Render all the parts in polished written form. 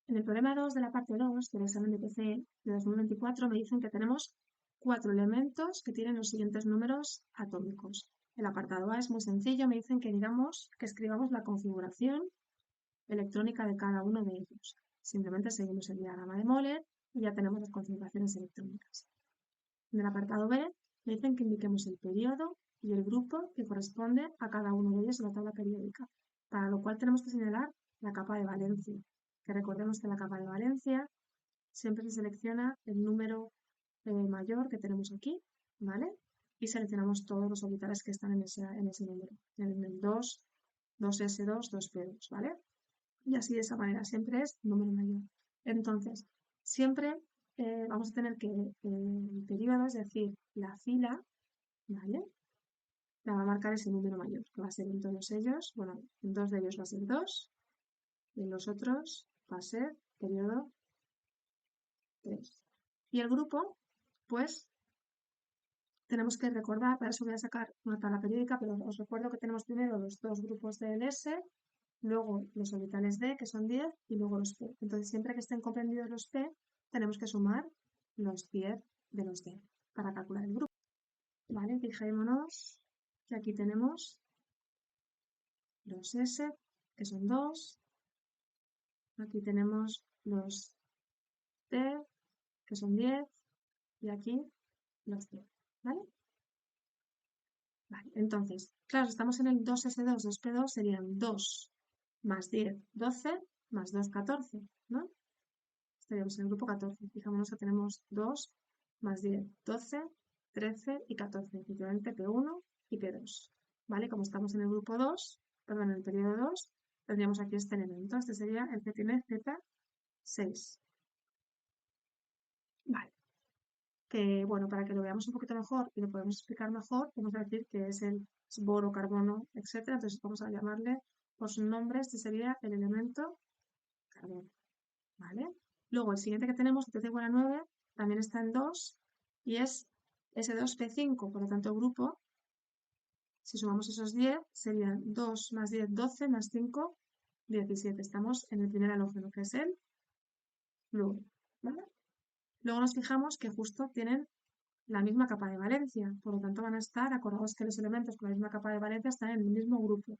En el problema 2 de la parte 2 del examen de PCE de 2024 me dicen que tenemos 4 elementos que tienen los siguientes números atómicos. El apartado A es muy sencillo, me dicen que escribamos la configuración electrónica de cada uno de ellos. Simplemente seguimos el diagrama de Moller y ya tenemos las configuraciones electrónicas. En el apartado B me dicen que indiquemos el periodo y el grupo que corresponde a cada uno de ellos en la tabla periódica, para lo cual tenemos que señalar la capa de valencia, que recordemos que la capa de valencia siempre se selecciona el número mayor que tenemos aquí, ¿vale? Y seleccionamos todos los orbitales que están en ese número, en el 2, 2s2, 2p2, ¿vale? Y así de esa manera, siempre es número mayor. Entonces, siempre vamos a tener que el periodo, es decir, la fila, ¿vale? La va a marcar ese número mayor, que va a ser en todos ellos, bueno, en dos de ellos va a ser 2, y en los otros va a ser periodo 3. Y el grupo, pues, tenemos que recordar, para eso voy a sacar una tabla periódica, pero os recuerdo que tenemos primero los dos grupos del S, luego los orbitales D, que son 10, y luego los P. Entonces, siempre que estén comprendidos los P, tenemos que sumar los 10 de los D para calcular el grupo. ¿Vale? Fijémonos que aquí tenemos los S, que son 2. Aquí tenemos los T, que son 10. Y aquí los D. ¿Vale? Vale, entonces, claro, estamos en el 2S2, 2P2, serían 2 más 10, 12, más 2, 14, ¿no? Estaríamos en el grupo 14. Fijémonos que tenemos 2 más 10, 12, 13 y 14, efectivamente P1 y P2. ¿Vale? Como estamos en el grupo 2, perdón, en el periodo 2, tendríamos aquí este elemento. Este sería el que tiene Z6. Vale. Que, bueno, para que lo veamos un poquito mejor y lo podemos explicar mejor, vamos a decir que es el boro, carbono, etc. Entonces vamos a llamarle por su nombre, este sería el elemento carbono, ¿vale? Luego el siguiente que tenemos, T igual a 9, también está en 2 y es S2P5, por lo tanto el grupo, si sumamos esos 10, serían 2 más 10, 12, más 5, 17. Estamos en el primer halógeno, que es el flúor, ¿vale? Luego nos fijamos que justo tienen la misma capa de valencia, por lo tanto van a estar, acordaos que los elementos con la misma capa de valencia están en el mismo grupo,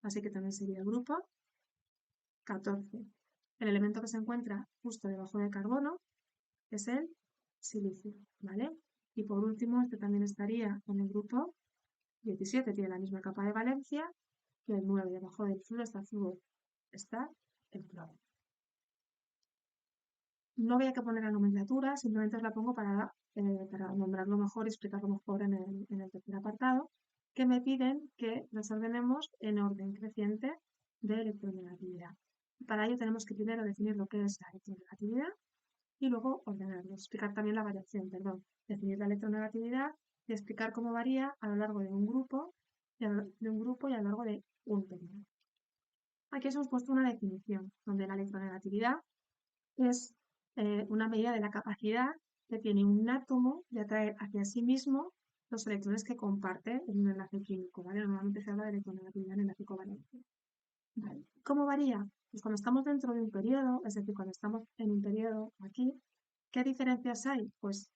así que también sería el grupo 14. El elemento que se encuentra justo debajo del carbono es el silicio, ¿vale? Y por último, este también estaría en el grupo 17, tiene la misma capa de valencia que el 9, debajo del flúor está el cloro. No voy a poner la nomenclatura, simplemente os la pongo para nombrarlo mejor y explicarlo mejor en el tercer apartado, que me piden que los ordenemos en orden creciente de electronegatividad. Para ello tenemos que primero definir lo que es la electronegatividad y luego ordenarlo. Explicar también la variación, perdón, definir la electronegatividad y explicar cómo varía a lo largo de un grupo y a lo largo de un periodo. Aquí os hemos puesto una definición donde la electronegatividad es una medida de la capacidad que tiene un átomo de atraer hacia sí mismo los electrones que comparte en un enlace químico, ¿vale? Normalmente se habla de electronegatividad en enlace covalente. ¿Vale? ¿Cómo varía? Pues cuando estamos dentro de un periodo, es decir, cuando estamos en un periodo aquí, ¿qué diferencias hay? Pues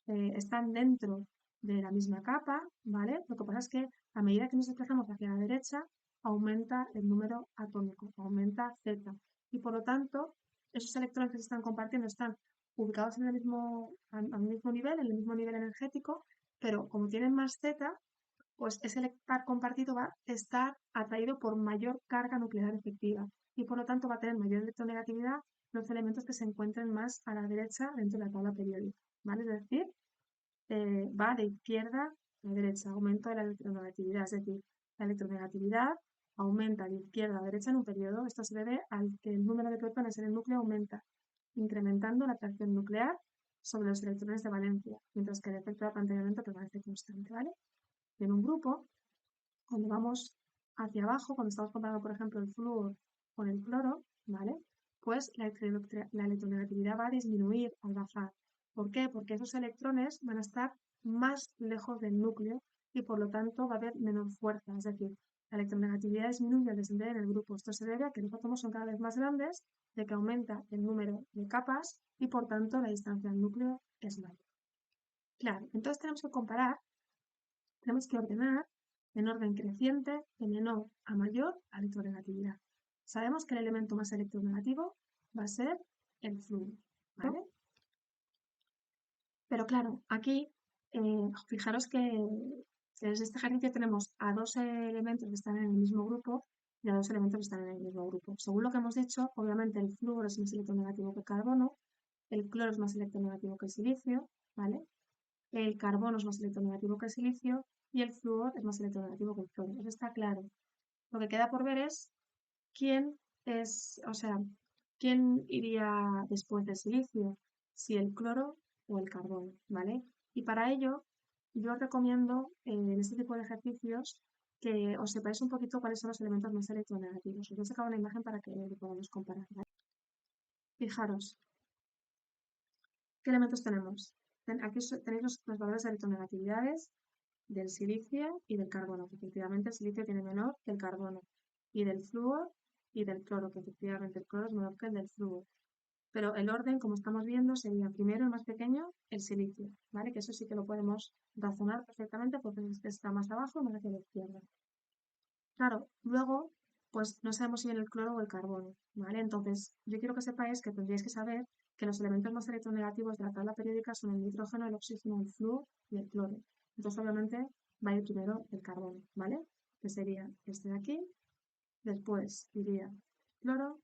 están dentro de la misma capa, ¿vale? Lo que pasa es que a medida que nos desplazamos hacia la derecha, aumenta el número atómico, aumenta Z. Y por lo tanto, esos electrones que se están compartiendo están ubicados en el mismo, al mismo nivel, en el mismo nivel energético, pero como tienen más Z, pues ese par compartido va a estar atraído por mayor carga nuclear efectiva y por lo tanto va a tener mayor electronegatividad los elementos que se encuentren más a la derecha dentro de la tabla periódica, ¿vale? Es decir, va de izquierda a derecha, aumento de la electronegatividad, es decir, la electronegatividad aumenta de izquierda a derecha en un periodo. Esto se debe al que el número de protones en el núcleo aumenta, incrementando la atracción nuclear sobre los electrones de valencia, mientras que el efecto de apantallamiento permanece constante, ¿vale? En un grupo, cuando vamos hacia abajo, cuando estamos comparando, por ejemplo, el flúor con el cloro, ¿vale? Pues la electronegatividad va a disminuir al bajar. ¿Por qué? Porque esos electrones van a estar más lejos del núcleo y por lo tanto va a haber menor fuerza, es decir, La electronegatividad disminuye al descender en el grupo. Esto se debe a que los átomos son cada vez más grandes, de que aumenta el número de capas y por tanto la distancia al núcleo es mayor. Claro, entonces tenemos que comparar, tenemos que ordenar en orden creciente de menor a mayor a electronegatividad. Sabemos que el elemento más electronegativo va a ser el flúor, ¿vale? Pero claro, aquí fijaros que en este ejercicio tenemos a dos elementos que están en el mismo grupo y a dos elementos que están en el mismo grupo. Según lo que hemos dicho, obviamente el flúor es más electronegativo que el carbono, el cloro es más electronegativo que el silicio, ¿vale? El carbono es más electronegativo que el silicio y el flúor es más electronegativo que el cloro. Eso está claro. Lo que queda por ver es quién quién iría después del silicio, si el cloro o el carbono, ¿vale? Y para ello, yo os recomiendo en este tipo de ejercicios que os sepáis un poquito cuáles son los elementos más electronegativos. Os voy a sacar una imagen para que lo podamos comparar, ¿vale? Fijaros, ¿qué elementos tenemos? Aquí tenéis los valores de electronegatividades del silicio y del carbono, que efectivamente el silicio tiene menor que el carbono, y del flúor y del cloro, que efectivamente el cloro es menor que el del flúor. Pero el orden, como estamos viendo, sería primero el más pequeño, el silicio, ¿vale? Que eso sí que lo podemos razonar perfectamente porque este está más abajo y más hacia la izquierda. Claro, luego, pues no sabemos si viene el cloro o el carbono, ¿vale? Entonces, yo quiero que sepáis que tendríais que saber que los elementos más electronegativos de la tabla periódica son el nitrógeno, el oxígeno, el flúor y el cloro. Entonces, obviamente, va a ir primero el carbono, ¿vale? Que sería este de aquí, después iría el cloro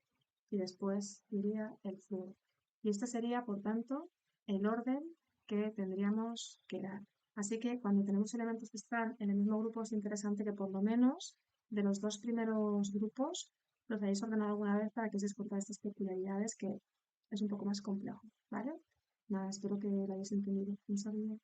y después iría el flúor. Y este sería, por tanto, el orden que tendríamos que dar. Así que cuando tenemos elementos que están en el mismo grupo es interesante que por lo menos de los dos primeros grupos los hayáis ordenado alguna vez para que os deis cuenta de estas peculiaridades que es un poco más complejo, ¿vale? Nada, espero que lo hayáis entendido. Un saludo.